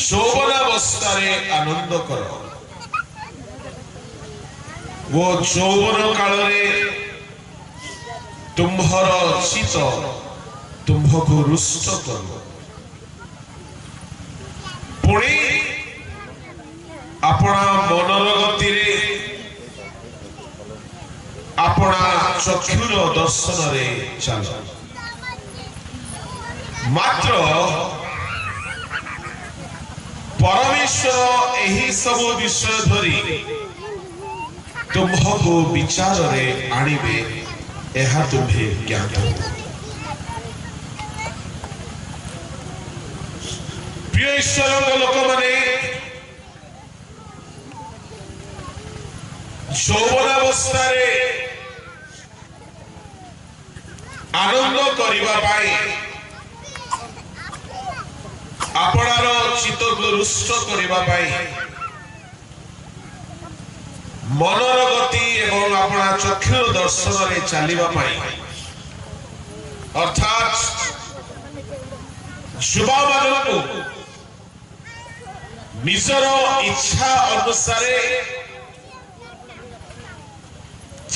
যৌবনাবস্থায় আনন্দ কর वो যৌবন কাଳରେ तुम्हर चित तुम्हको रुष्ट कर पुणी अपना मनर गति अपना चक्षुर दर्शन रे चल मात्र परमेश्वर यही सब विषय धरी तुम्हको विचार रे आनिबे एहा तुम्हें ज्ञात प्रिय ईश्वर लोक माने যৌবনাবস্থা आनंद करिबा पाई आपणार चित्त रुष्ट करिबा पाई मनर गति एवं अपना चक्षुर दर्शन रे चलिबा पाई अर्थात युवा मानू निजर इच्छा अनुसार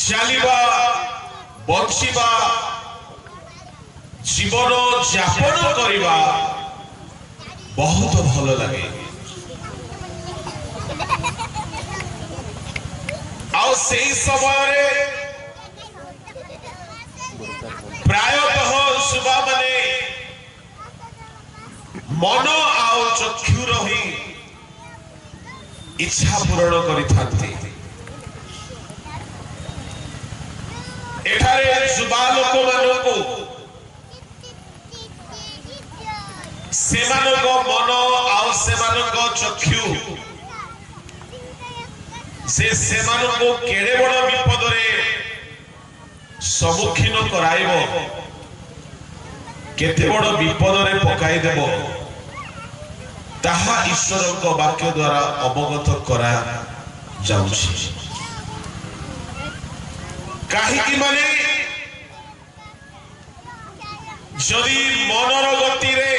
चलिबा बचिबा जीवन यापन करिबा बहुत भल लगे आउ सही समय प्रायतः युवा माने मन आउ चक्षुर ही इच्छा पूरण करिथांती एठारे युवा लोक मानकु सेमानक मन आउ सेमानक चक्षु सेमानक केड़े बड़ विपद रे सम्मुखीन कराइब केते बड़ विपद रे पकाई देबो ताहा ईश्वर को वाक्य द्वारा अवगत करा जाउछि काहीकि माने जदि मनर गति रे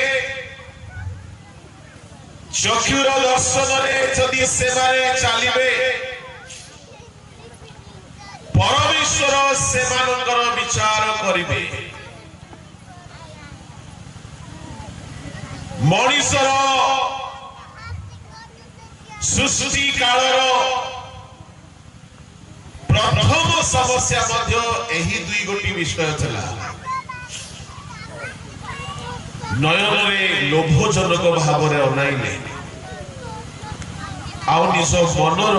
चक्षुर दर्शन रे जदि सेमारे चलिबे परमेश्वर सेमानकर विचार करिबे मनुष्यर सृष्टि कालर प्रथम समस्या मध्य एही दुई गोटी विषय थला नयन रे लोभजनक भाव रे अनाइले आउ निज मनर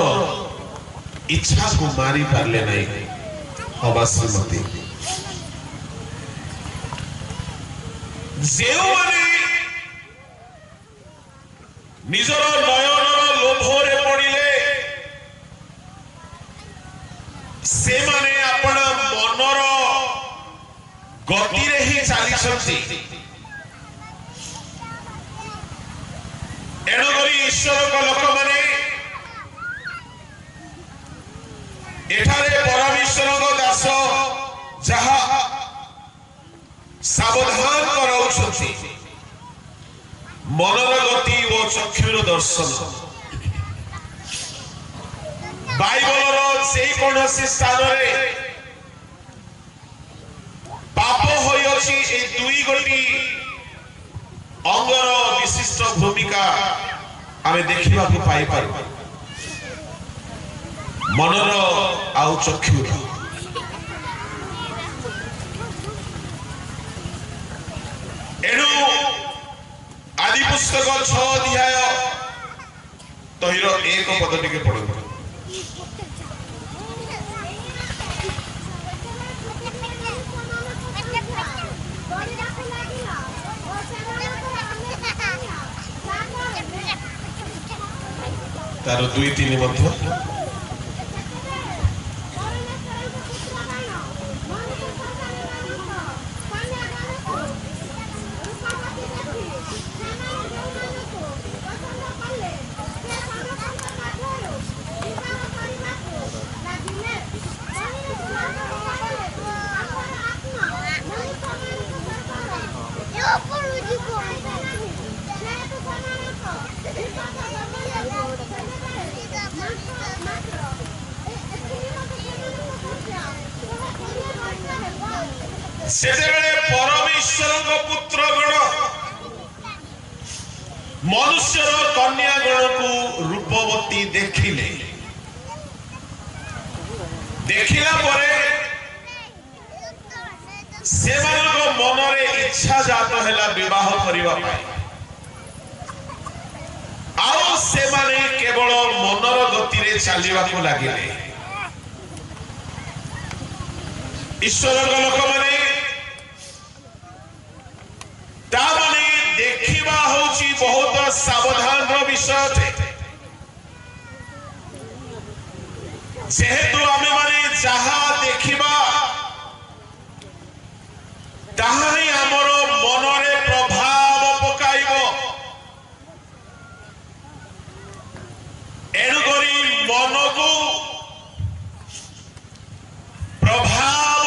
इच्छा को मारी पारले नहीं हवा श्रीमती जेउ माने निजर नयनर लोभ रे पड़िले से माने आपण मनर गति रे ही चाली छथि एणुकरी ईश्वर को लोक माने एठारे परमेश्वर को दास जहा सावधान कराउछथि मनर गति और चक्षुर दर्शन बाइबलर से कोनोसी स्थान रे पाप होई अछि ए दुई गोटी अंगर विशिष्ट भूमिका आमे देखिबा को पाई पार मनर आउ चक्षुर एनु आदि पुस्तक 6 अध्याय तहिर 1 पद टिके पढो तार 2-3 मध्य सेतेबेले परमेश्वर पुत्र गण मनुष्यर कन्या गण को रूपवती देखिले देखिला परे सेमानको मनरे इच्छा जात हैला विवाह करिवा पाई आउ सेमाने केवल मनर गति रे चलिबा को लागिले ईश्वर लोक माने ता माने देखिबा होची बहुत सावधान रो विषय जेहेतु आमे माने जहा देखिबा ताहा ही हमर मनरे प्रभाव पकाइबो एणु करी मन को प्रभाव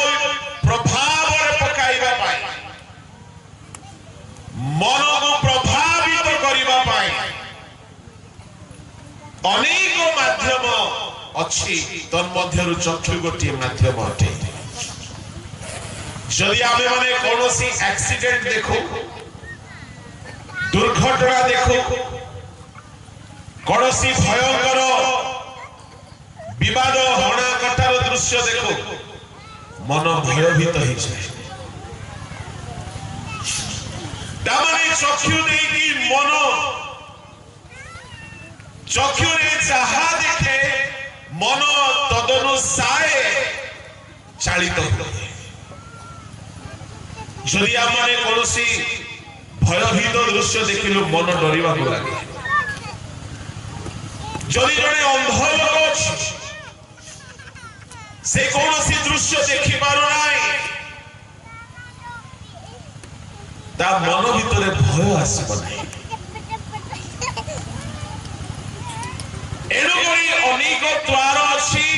पकाइबा पाई मन को प्रभावित करिबा पाई अनेक माध्यम अच्छी तन्मध्यरु चक्षु गोटी माध्यम अटे जदि आमे माने कोनोसी एक्सीडेंट देखो दुर्घटना देखो कोनोसी भयंकर विवाद हणा कटार दृश्य देखो मन भयभीत हो जाए तामाने चक्षु देकी मन चक्षु रे जहा देखे मन तदनुसार चालित हुए जदि आमे कोनोसी भयभीत दृश्य देखिलु मन डरिबा को लागे जदि जने अंध लोक अछि से कोनोसी दृश्य देखि पारु नाही ता मन भितरे भय आसीब नाही एणु करी अनेक द्वार अछि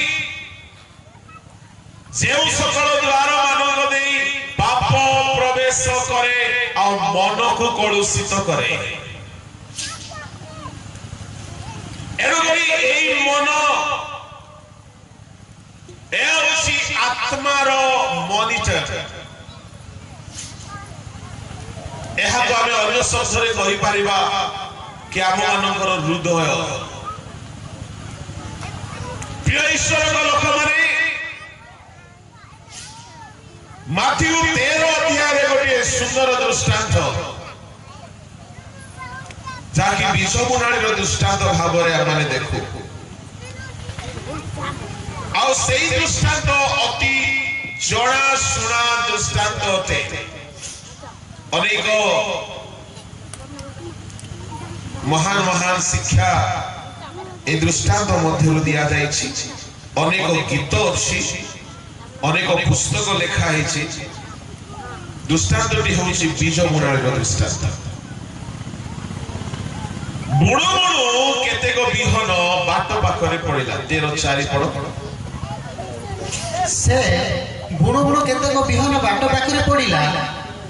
जेउ सकल द्वार मानक देई पाप प्रवेश करे आ मन को कलुषित करे एणु करी एई मन ए अछि आत्मार मॉनिटर एहा को आमे अन्य शब्द रे कहि परिबा कि आम मानकर हृदय प्रिय ईश्वर लोक माने माथ्यू 13 अध्याय रे गोटे सुंदर दृष्टांत जाकी बीज बुणाणी रो दृष्टांत भाव रे आमे देखु आ सेई दृष्टांत अति जणा सुना दृष्टांत होते अनेक महान महान शिक्षा ए दृष्टांत मध्य दिया जाइछि अनेक गीत अछि अनेक पुस्तक लेखा है दृष्टांतटी होछि बीज बुणाणी रो दृष्टांत बुणु बुणु केतेक बिहन बाट पाखरे पड़िला 13:4 पड़ से बुणु बुणु केतेक बिहन बाट पाखरे पड़िला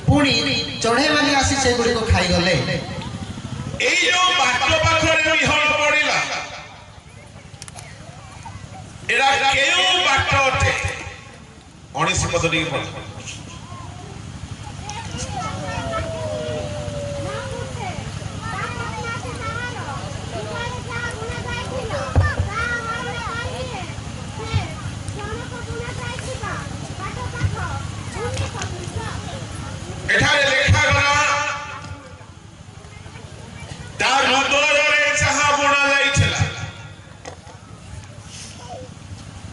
पुणी चढ़े माने आसी से गुडी को खाई गले एई जो बाट पाखरे बिहन पड़िला एरा केउ बाट अटे 19 पद टी पड़ एठारे लेखा गला तार हृदय रे जहा बुणा जाइछला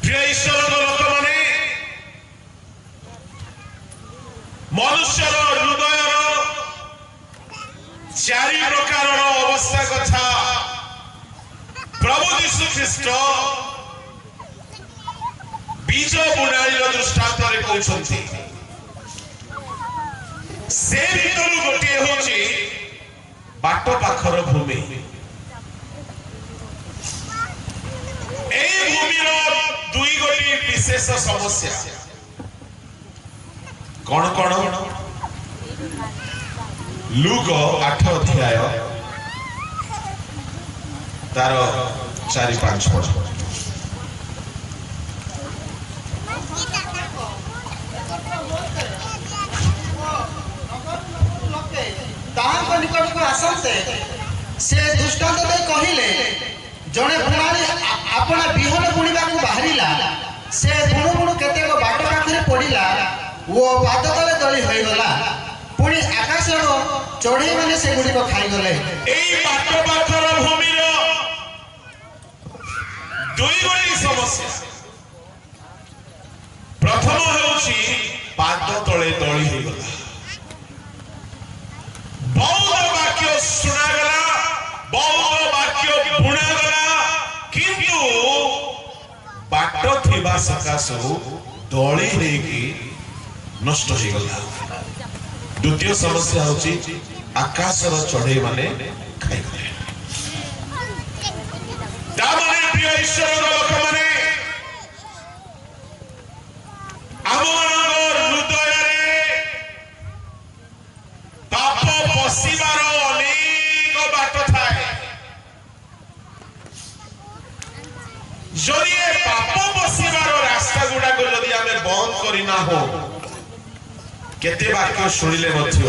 प्रिय ईश्वर लोक माने मनुष्यर हृदय चारि प्रकार अवस्था कथा प्रभु यीशु ख्रीष्ट बीज बुणाणी दृष्टांत रे कहउछन्ती से भितर गोटे होची बाट पाखर भूमि ए भूमिर दुई गोटी विशेष समस्या कौन कौन लूक 8 अध्याय तार 4-5 पद ଦୃଷ୍ଟାନ୍ତ ଦେଇ କହିଲେ ଜଣେ ବୁଣାଳି ଆପଣା ବିହନ ବୁଣିବାକୁ ବାହାରିଲା, ସେ ବୁଣୁ ବୁଣୁ କେତେକ ବାଟ ପାଖରେ ପଡ଼ିଲା ଓ ପାଦ ତଳେ ଦଳି ହୋଇଗଲା। ପୁଣି ଆକାଶର ଚଢ଼େଇମାନେ ସେଗୁଡ଼ିକ ଖାଇଗଲେ। এই বাট পাখর ভূমির দুই গুণী সমস্যা। প্রথম হচ্ছে পাদ তলে দଳି ହୋଇଗଲା। ବହୁତ ବାକ୍ୟ ଶୁଣାଗଲା, ବହୁତ ବାକ୍ୟ ବୁଣାଗଲା, କିନ୍ତୁ ବାଟ ଥିବା ସକାଶରୁ ଦଳି ହେଇକି ନଷ୍ଟ ହେଇଗଲା। ଦ୍ୱିତୀୟ ସମସ୍ୟା ହଉଛି ଆକାଶର ଚଢ଼େଇ ମାନେ ଖାଇଗଲେ। ତାମାନେ ପ୍ରିୟ ଈଶ୍ୱରର ଲୋକମାନେ, ଆମମାନଙ୍କ ହୃଦୟରେ ପାପ ପଶିବାର ଅନେକ ବାଟ ଥାଏ। ଯଦି ଏ ପାପ ପଶିବାର ରାସ୍ତା ଗୁଡାକ ଯଦି ଆମେ ବନ୍ଦ କରିନାହୁଁ, କେତେ ବାକ୍ୟ ଶୁଣିଲେ ମଧ୍ୟ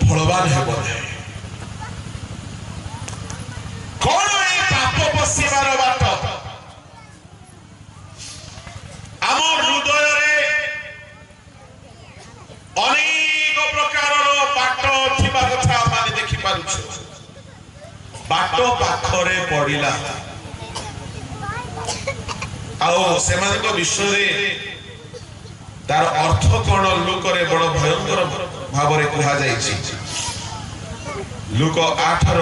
ଫଳବାନ ହେବ ନାହିଁ। କଣ ଏ ପାପ ପଶିବାର ବାଟ? ଆମ ହୃଦୟରେ ଅନେକ ପ୍ରକାରର ବାଟ ଥିବା କଥା ଆମେ ଦେଖିପାରୁଛୁ। ବାଟ ପାଖରେ ପଡ଼ିଲା, ଆଉ ସେମାନଙ୍କ ବିଷୟରେ ତାର ଅର୍ଥ କଣ ଲୁକରେ ବଡ଼ ଭୟଙ୍କର ଭାବରେ କୁହାଯାଇଛି। ଲୁକ 8ର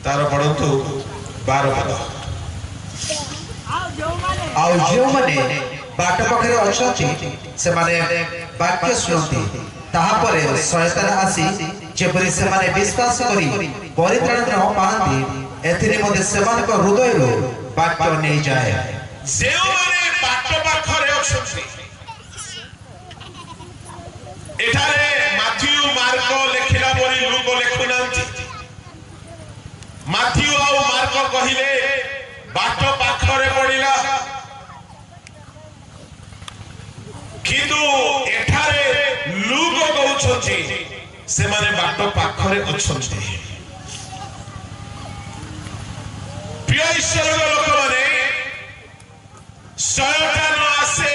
ତାର ପଢନ୍ତୁ 12 ପଦ। ଆଉ ଯେଉଁମାନେ ବାଟ ପାଖରେ ଅଛନ୍ତି ସେମାନେ ବାକ୍ୟ ଶୁଣନ୍ତି, ତାହାପରେ ଶୟତାନ ଆସି ଯେପରି ସେମାନେ ବିଶ୍ୱାସ କରି ପରିତ୍ରାଣ ନ ପାଆନ୍ତି, ଏଥିରେ ମଧ୍ୟ ସେମାନଙ୍କ ହୃଦୟରୁ ବାକ୍ୟ ନେଇଯାଏ। ଯେଉଁମାନେ ବାଟ ପାଖରେ ଅଛନ୍ତି, ଏଠାରେ ମାଥ୍ୟୁ ମାର୍କ ଲେଖିଲା ପରି ଲୁକ ଲେଖୁନାହାନ୍ତି। ମାଥ୍ୟୁ ଆଉ ମାର୍କ କହିଲେ ବାଟ ପାଖରେ ପଡ଼ିଲା, କିନ୍ତୁ ଏଠାରେ ଲୁକ କହୁଛନ୍ତି ସେମାନେ ବାଟ ପାଖରେ ଅଛନ୍ତି। ପ୍ରିୟ ଈଶ୍ୱରର ଲୋକମାନେ, ଶୟତାନ ଆସେ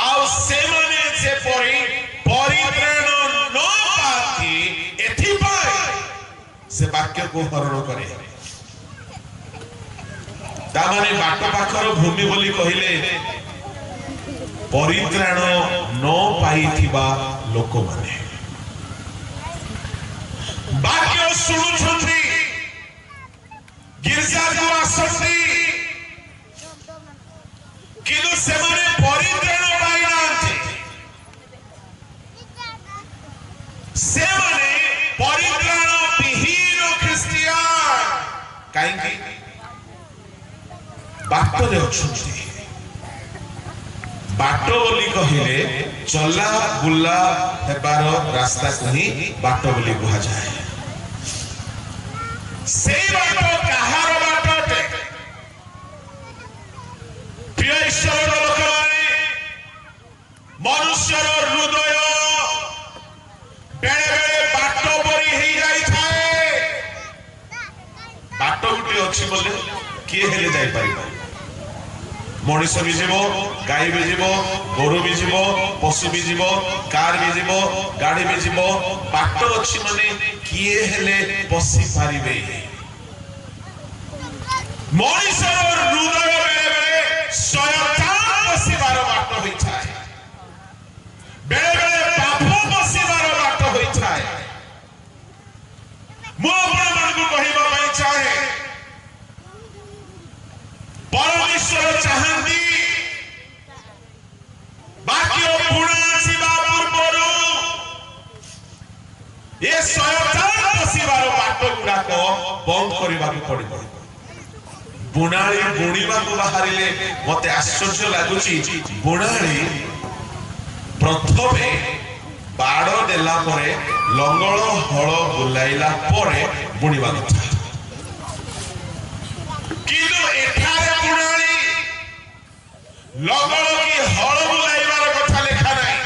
ଆଉ ସେମାନେ ଯେପରି ପରିତ୍ରାଣ ନ ପାଆନ୍ତି, ଏଥିପାଇଁ ସେ ବାକ୍ୟକୁ ହରଣ କରେ। ତାମାନେ ବାଟ ପାଖର ଭୂମି ବୋଲି କହିଲେ ପରିତ୍ରାଣ ନ ପାଇଥିବା ଲୋକମାନେ। ବାକ୍ୟ ଶୁଣୁଛନ୍ତି, ଗିର୍ଜାକୁ ଆସନ୍ତି, କିନ୍ତୁ ସେମାନେ ପରିତ୍ରାଣ ପାଇନାହାନ୍ତି। ସେମାନେ ପରିତ୍ରାଣ ବିହୀନ ଖ୍ରୀଷ୍ଟିଆନ। କାହିଁକି? ବାଟରେ ଅଛନ୍ତି। ବାଟ ବୋଲି କହିଲେ ଚଲା ବୁଲା ହେବାର ରାସ୍ତାକୁ ହିଁ ବାଟ ବୋଲି କୁହାଯାଏ। ସେଇ ବାଟ କାହାର ବାଟ ଅଟେ? ପ୍ରିୟ ଈଶ୍ୱରର ଲୋକମାନେ, ମନୁଷ୍ୟର ହୃଦୟ ବେଳେ ବେଳେ ବାଟ ପରି ହେଇଯାଇଥାଏ। ବାଟ ଗୋଟେ ଅଛି ବୋଲେ କିଏ ହେଲେ ଯାଇପାରିବ। ମଣିଷ ବି ଯିବ, ଗାଈ ବି ଯିବ, ଗୋରୁ ବି ଯିବ, ପଶୁ ବି ଯିବ, କାର ବି ଯିବ, ଗାଡି ବି ଯିବ। ବାଟ ଅଛି ମାନେ କିଏ ହେଲେ ବସି ପାରିବେ। ମଣିଷର ହୃଦୟ ବେଳେ ବେଳେ ଶୟତାନ ବସିବାର ବାଟ ହୋଇଥାଏ, ବେଳେ ବେଳେ ପାପ ବସିବାର ବାଟ ହୋଇଥାଏ। ମୁଁ ଆପଣମାନଙ୍କୁ କହିବା ପାଇଁ ଚାହେଁ, ପରମେଶ୍ୱର ଚାହାନ୍ତି ବାକ୍ୟ ବୁଣାଯିବା ପୂର୍ବରୁ ଏ ଶୟତାନ ବସିବାର ବାଟ ଗୁଡାକ ବନ୍ଦ କରିବାକୁ ପଡିବ। ବୁଣାଳି ବୁଣିବାକୁ ବାହାରିଲେ ମତେ ଆଶ୍ଚର୍ଯ୍ୟ ଲାଗୁଛି, ବୁଣାଳି ପ୍ରଥମେ ବାଡ଼ ଦେଲା ପରେ ଲଙ୍ଗଳ ହଳ ବୁଲାଇଲା ପରେ ବୁଣିବା କଥା। କିନ୍ତୁ ଏଠାରେ ବୁଣାଳି ଲଙ୍ଗଳ କି ହଳ ବୁଲାଇବାର କଥା ଲେଖା ନାହିଁ।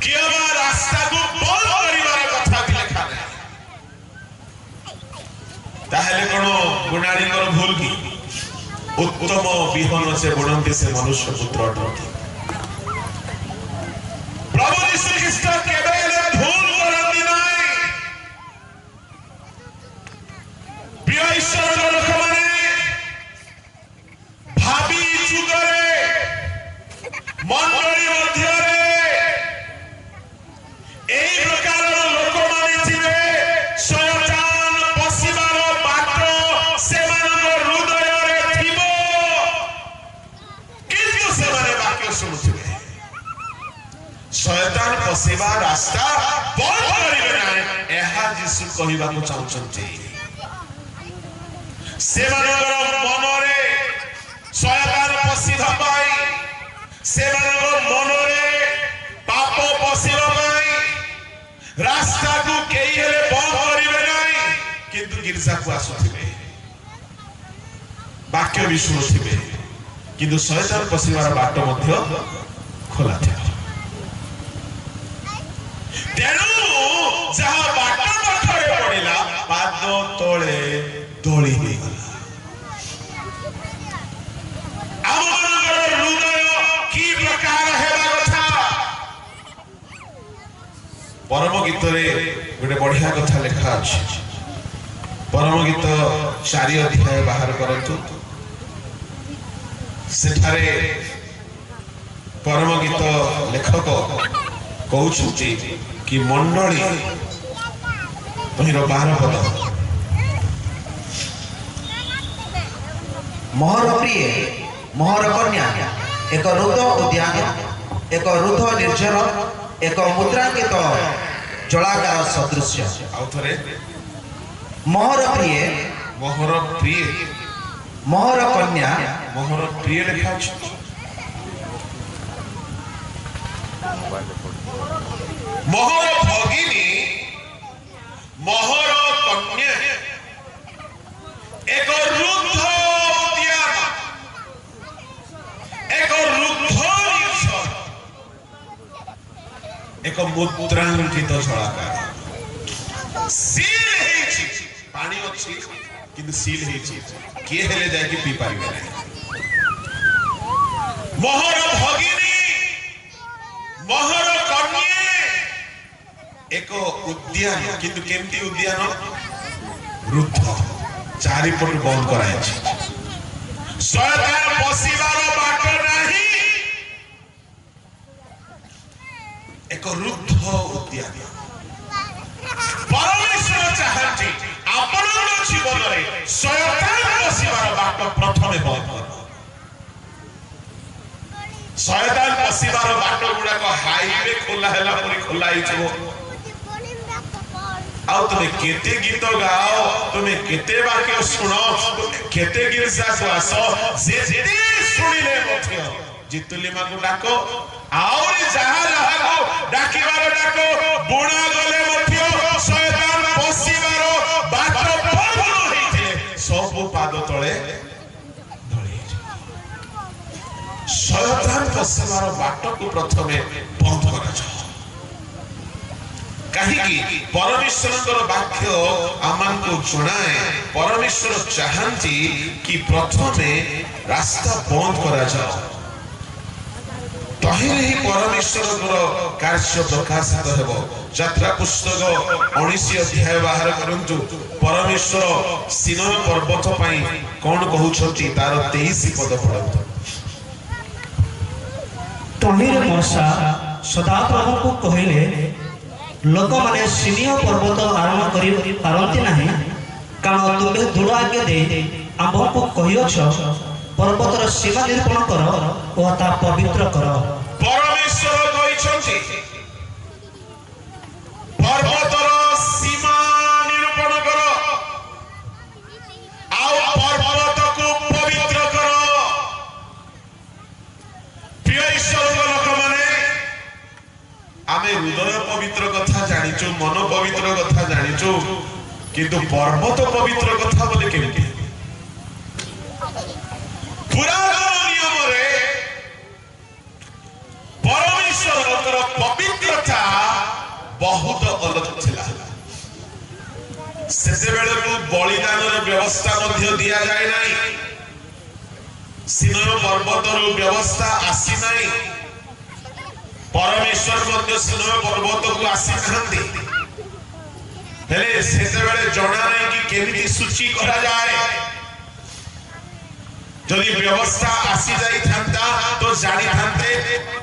किए रास्ता को बंद करिवार कथा भी लेखा नहीं ताहेले कोनो गुणारी कर भूल की उत्तम विहन से बुणंती से मनुष्य पुत्र अटंती प्रभु यीशु ख्रीष्ट केबे भूल करंती नाही प्रिय ईश्वर लोक माने भाबी जुगरे मंडली मध्यरे एई प्रकार लोक माने थिबे शयतान पसिबार बाट सेमानक हृदय रे थिबो किंतु सेमाने वाक्य सुनुथिबे शयतान पसिबा रास्ता बंद करिबे नाही एहा यीशु कहिबाकु चाहुचंती सेमानकर मनरे शयतान पसिबा पाई सेमानकर मनरे पाप पसिबा पाई रास्ता को केई हेले बंद करिबे नाही किंतु गिरजा को आसुथिबे वाक्य भी सुनुथिबे किंतु शयतान पसिबार बाट मध्य खोला थिबे तेणु जहा बाट पाखरे पड़िला पाद तळे दळी हे गला आमनगर हृदय की प्रकार हेबा कथा परम गीत रे गोटे बढ़िया कथा लिखा अछि परम गीत 4 अध्याय बाहर करंतु सेठारे परम गीत लेखक कहउछुची कि मंडली तहिर 12 पद मोहर प्रिय मोहर कन्या एक रुद्ध उद्यान एक रुद्ध निर्झर एक मुद्रांकित जलागार सदृश आउ थरे मोहर प्रिय मोहर कन्या मोहर प्रिय लिखा अछि मोहर भगिनी मोहर कन्या एक रुद्ध उद्यान एक रुद्ध निर्झर एक मुद्रांकित जलागार सील हेछि पानी अछि किंतु सील हेछि के हेले जाय कि पी पारिबे नै मोहर भगिनी मोहर कन्या एक उद्यान किंतु केमती उद्यान रुद्ध चारिपट बंद करायछि शयतान पसिबार बाट नाही एक रुद्ध उद्यान परमेश्वर चाहନ୍ତି आपनर जीवन रे शयतान पसिबार बाट प्रथमे बंद कर शयतान पसिबार बाट गुडा को हाईवे खोला हैला परि खोला हिचबो आउ तुमे केते गीत गाओ तुमे केते वाक्य सुनो तुमे केते गिरजा को आसो जेते सुनिले मथ्य जितुलिमा को डाको आउरी जहा जहा को डाकिबार डाको बुणा गले मथ्य शयतान पसिबार बाट बंद होइथिले सब पाद तळे धळी शयतान पसिबार बाट को प्रथमे बंद करा जाओ कहीं परमेश्वर वाक्य आमान को जनाए परमेश्वर चाहती कि प्रथमे रास्ता बंद करा जाओ तहिरे ही परमेश्वर कार्य प्रकाशित हेबो यात्रा पुस्तक 19 अध्याय बाहर करंतु परमेश्वर सिनै पर्वत पई कोन कहउछंती तार 23 पद पढंतु तहिरे मूसा सदाप्रभु को कहिले लोक माने सिनिय पर्वत आरंभ करि पारंती नाही कारण तुमे धूल आज्ञा दे आम्भको कहियोछ पर्वतर सीमा निरूपण कर ओ ता पवित्र कर परमेश्वर कहिछंती पर्वतर सीमा निरूपण कर आउ पर्वत को पवित्र कर प्रिय ईश्वर लोक माने आमे हृदय पवित्र कथा जानिचो मन पवित्र कथा जानिचो किंतु पर्वत पवित्र कथा बोले केमती पुरातन नियम रे परमेश्वर पवित्रता বলিদানর ব্যবস্থা মধ্যে দিয়া যায় নাই সিনয় পর্বতর ব্যবস্থা আসি নাই পরমেশ্বর মধ্যে সিনয় পর্বতକୁ আসি নাহাନ୍ତି হেলে সেতেবেলে জনা নাই কি কেমিতি সূচি করা যায় যদি ব্যবস্থা আসি যাই থান্তা তো জানি থান্তে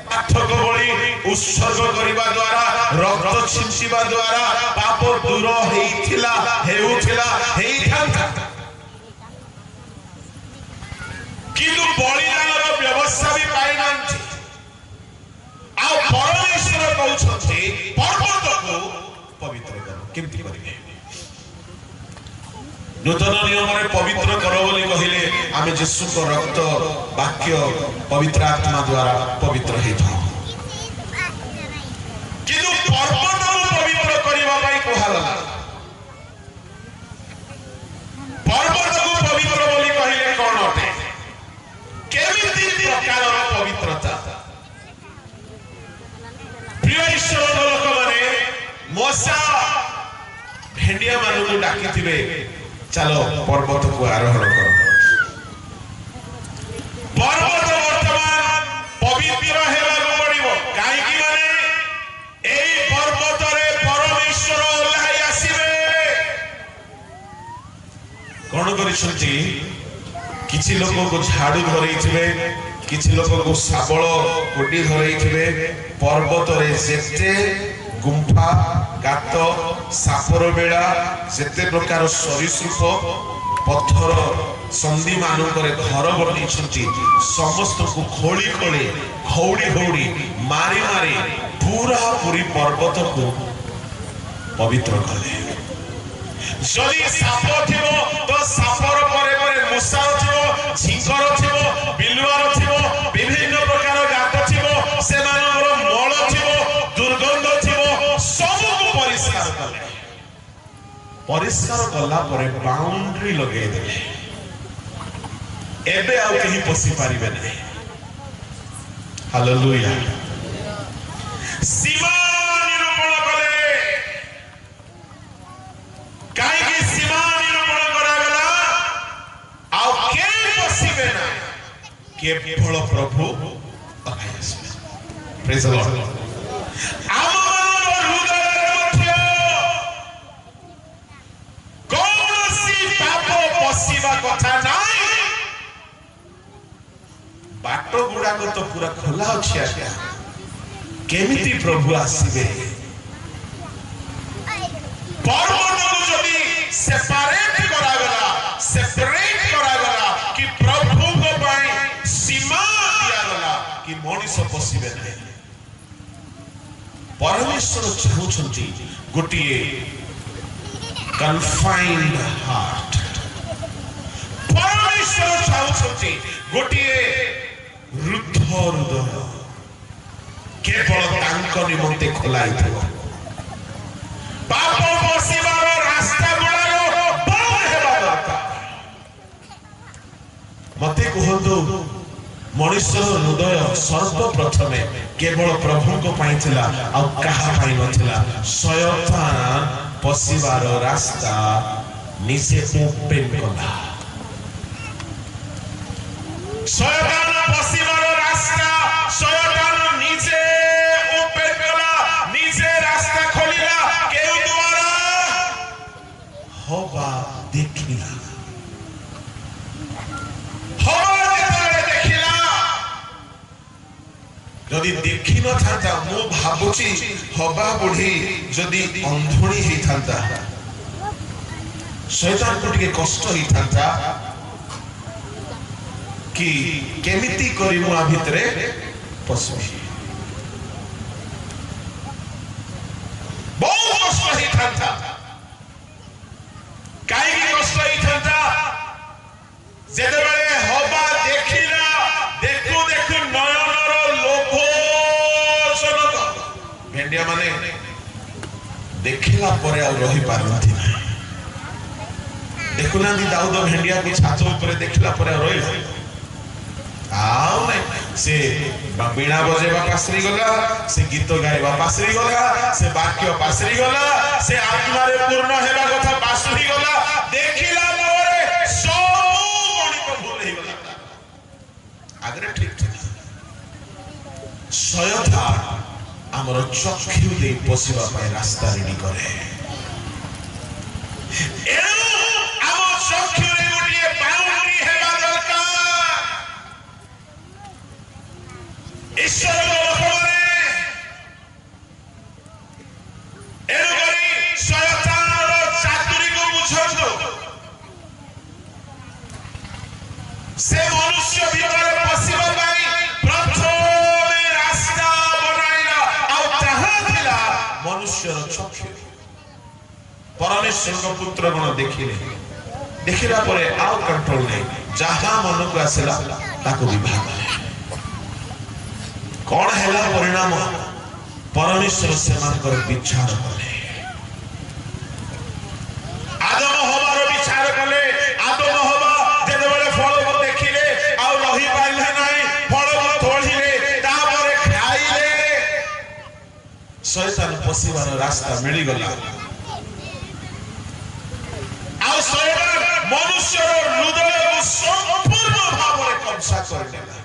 পাঠক বলি উৎসর্গ করিবা দ্বারা রক্ত ছিঞ্চিবা দ্বারা পাপ দূর হেইথিলা হেউথিলা হেইথান্তা কিন্তু বলিদানর ব্যবস্থা भी পাই নাନ୍ତି ଆଉ ପରମେଶ୍ୱର କହୁଛନ୍ତି ପର୍ବତକୁ ପବିତ୍ର କର କେମିତି କରିବେ ନୂତନ ନିୟମରେ ପବିତ୍ର କର ବୋଲି କହିଲେ ଆମେ ଯୀଶୁଙ୍କ ରକ୍ତ ବାକ୍ୟ ପବିତ୍ର ଆତ୍ମା ଦ୍ୱାରା ପବିତ୍ର ହେଇଥାଉ କିନ୍ତୁ ପର୍ବତକୁ ପବିତ୍ର କରିବା ପାଇଁ କୁହାଗଲା ପର୍ବତକୁ ପବିତ୍ର ବୋଲି କହିଲେ କ'ଣ ଅଟେ କେମିତି ପ୍ରକାରର ପବିତ୍ରତା ପ୍ରିୟ ଈଶ୍ୱରଙ୍କ ଲୋକମାନେ ମୋଶା ଭେଣ୍ଡିଆ ମାନଙ୍କୁ ଡାକିଥିବେ ଚାଲ ପର୍ବତକୁ ଆରୋହଣ କର ପର୍ବତ ବର୍ତ୍ତମାନ ପବିତ୍ର ହେବାକୁ ପଡିବ କାହିଁକି ମାନେ ଏହି ପର୍ବତରେ ପରମେଶ୍ୱର ଓହ୍ଲାଇ ଆସିବେ କ'ଣ କରିଛନ୍ତି କିଛି ଲୋକଙ୍କୁ ଝାଡୁ ଧରେଇଥିବେ କିଛି ଲୋକଙ୍କୁ ଶାବଳ କୋଡି ଧରେଇଥିବେ ପର୍ବତରେ ଯେତେ ଗୁମ୍ଫା ଗାତ ସାପର ବେଳା ଯେତେ ପ୍ରକାର ସରୀସୃପ ପଥର ସନ୍ଧି ମାନଙ୍କରେ ଘର ବନେଇଛନ୍ତି ସମସ୍ତଙ୍କୁ ଖୋଳି ଖୋଳି ଖଉଡ଼ି ଖଉଡ଼ି ମାରି ମାରି ପୁରା ପୁରୀ ପର୍ବତକୁ ପବିତ୍ର କଲେ ଯଦି ସାପ ଥିବ ତ ସାପର ପରେ ପରେ ମୂଷା ଥିବ ଝିଙ୍କର ଥିବ ବିଲୁଆର ଥିବ ବିଭିନ୍ନ ପ୍ରକାର ଗାତ ଥିବ ସେମାନଙ୍କର ମଳ ଥିବ ଦୁର୍ଗନ୍ଧ ଥିବ ସବୁକୁ ପରିଷ୍କାର କଲେ ପରିଷ୍କାର କଲା ପରେ ବାଉଣ୍ଡ୍ରି ଲଗେଇଦେଲେ ଏବେ ଆଉ କେହି ପଶି ପାରିବେ ନାହିଁ ହାଲେଲୁୟା ସୀମା ନିରୂପଣ କଲେ କାହିଁକି ସୀମା ନିରୂପଣ କରାଗଲା ଆଉ କେହି ପଶିବେ ନା କେବଳ ପ୍ରଭୁ ଆସିବେ ପ୍ରେଜ୍ ଦ ଲର୍ଡ ଆମମାନଙ୍କ ହୃଦୟରେ ମଧ୍ୟ କୌଣସି ପାପ ପଶିବା କଥା ନାହିଁ ବାଟ ଗୁଡାକ ତ ପୁରା ଖୋଲା ଅଛି ଆଜ୍ଞା କେମିତି ପ୍ରଭୁ ଆସିବେ ପର୍ବତକୁ ଯଦି ସେପାରେଟ କରାଗଲା କି ପ୍ରଭୁଙ୍କ ପାଇଁ ସୀମା ଦିଆଗଲା କି ମଣିଷ ପଶିବେ ନାହିଁ ପରମେଶ୍ୱର ଚାହୁଁଛନ୍ତି ଗୋଟିଏ କନଫାଇନ୍ଡ ହାର୍ଟ ପରମେଶ୍ୱର ଚାହୁଁଛନ୍ତି ଗୋଟିଏ ରୁଦ୍ଧ ହୃଦୟ କେବଳ ତାଙ୍କ ନିମନ୍ତେ ଖୋଲା ହେଇଥିବ ପାପ ପଶିବାର ରାସ୍ତା ଗୁଡ଼ାକ ବନ୍ଦ ହେବା ଦରକାର ମତେ କୁହନ୍ତୁ ମଣିଷର ହୃଦୟ ସର୍ବପ୍ରଥମେ କେବଳ ପ୍ରଭୁଙ୍କ ପାଇଁ ଥିଲା ଆଉ କାହା ପାଇଁ ନଥିଲା ଶୟତାନ ପଶିବାର ରାସ୍ତା ନିଜେ ଓପେନ୍ କଲା ଶୟତାନ ପଶିବାର ରାସ୍ତା ଶୟତାନ ନିଜେ ଓପେନ୍ କଲା ନିଜେ ରାସ୍ତା ଖୋଲିଲା କେଉଁ ଦ୍ୱାରା ହବା ଦେଖିଲା যদি দেখি নথান্তা মু ভাবুছি হবা বুঢ়ী যদি অন্ধুণী হইথান্তা শয়তানକୁ ଟିକେ কষ্ট হইথান্তা কি কেমিতি করি মু আ ভিতরে পশবি বহু কষ্ট হইথান্তা কাইকি কষ্ট হইথান্তা যেতেবেলে হবা দেখিলা দেখু দেখু নয়নর লোভ জনক ভেন্ডিয়া মানে দেখিলা পরে আর রহি পারନ୍ତି না দেখুনাନ୍ତି দাউদ ভেন্ডিয়া को छात ऊपर देखला पर रही आउ नहीं से बीणा बजेबा पासरी गला से गीत गाइबा पासरी गला से वाक्य पासरी गला से आत्मा रे पूर्ण हेबा कथा पासरी गला देखिला मोरे सब गणित भूल हे गला आगरे ठीक ठीक सयथा हमर चक्षु दे पसिबा पाए रास्ता रेडी करे हम चक्षु रे गोटिए बाउंड्री हेबा दरकार ईश्वर लोकरे एनुगरी शयतानर चातुरी को बुझंतो से मनुष्य भीतर पसिबा पाई प्रथमे रास्ता बनाइला आ ताहा थिला मनुष्यर चक्षु परमेश्वर पुत्र गण देखिला परे आउ कंट्रोल नहीं जहां मन को आसला ताको विवाह कौन हैला परिणाम परमेश्वर सेमानकर विचार कले आदम हवार विचार कले आदम हवा जेबेले फल को देखिले आ रही पाइले नाही फल को तोड़िले तापरे खाइले शैतान पसिबार रास्ता मिली गला आ शैतान मनुष्यर हृदय को संपूर्ण भाव रे कब्जा कर लेला